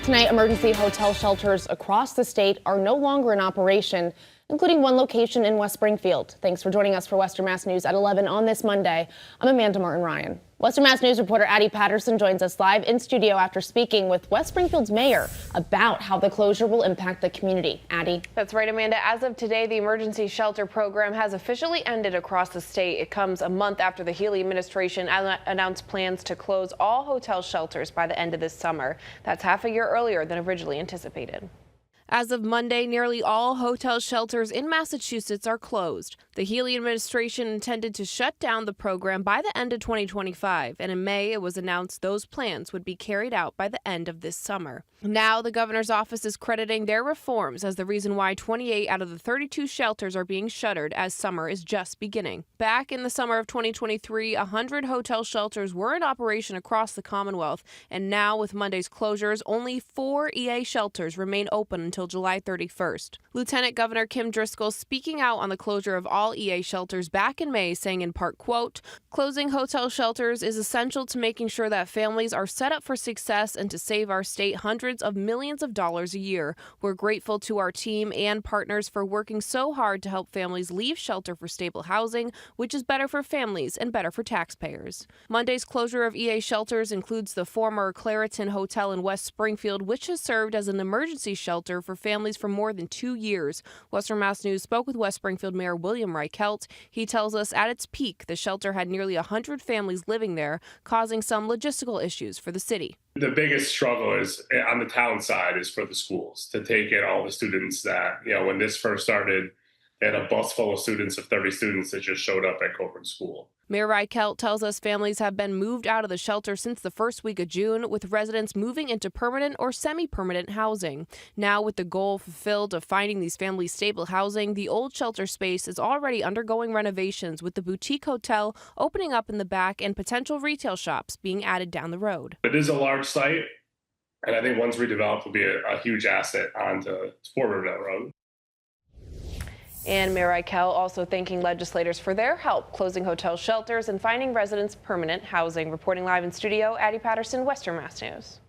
Tonight, emergency hotel shelters across the state are no longer in operation, including one location in West Springfield. Thanks for joining us for Western Mass News at 11 on this Monday. I'm Amanda Martin-Ryan. Western Mass News reporter Addie Patterson joins us live in studio after speaking with West Springfield's mayor about how the closure will impact the community. Addie. That's right, Amanda. As of today, the emergency shelter program has officially ended across the state. It comes a month after the Healy administration announced plans to close all hotel shelters by the end of this summer. That's half a year earlier than originally anticipated. As of Monday, nearly all hotel shelters in Massachusetts are closed. The Healy administration intended to shut down the program by the end of 2025, and in May it was announced those plans would be carried out by the end of this summer. Now the governor's office is crediting their reforms as the reason why 28 out of the 32 shelters are being shuttered as summer is just beginning. Back in the summer of 2023, 100 hotel shelters were in operation across the Commonwealth, and now with Monday's closures, only 4 EA shelters remain open until July 31st. Lieutenant Governor Kim Driscoll speaking out on the closure of all EA shelters back in May, saying in part, quote, "Closing hotel shelters is essential to making sure that families are set up for success and to save our state hundreds of millions of dollars a year. We're grateful to our team and partners for working so hard to help families leave shelter for stable housing, which is better for families and better for taxpayers." Monday's closure of EA shelters includes the former Clariton Hotel in West Springfield, which has served as an emergency shelter for families for more than 2 years. Western Mass News spoke with West Springfield Mayor William Reichelt. He tells us at its peak, the shelter had nearly 100 families living there, causing some logistical issues for the city. The biggest struggle is on the town side is for the schools to take in all the students that, when this first started, they had a bus full of students of 30 students that just showed up at Coburn School. Mayor Reichelt tells us families have been moved out of the shelter since the first week of June, with residents moving into permanent or semi-permanent housing. Now, with the goal fulfilled of finding these families stable housing, the old shelter space is already undergoing renovations, with the boutique hotel opening up in the back and potential retail shops being added down the road. It is a large site, and I think once redeveloped will be a huge asset onto Fort Riverdale Road. And Mayor Reichelt also thanking legislators for their help closing hotel shelters and finding residents permanent housing. Reporting live in studio, Addie Patterson, Western Mass News.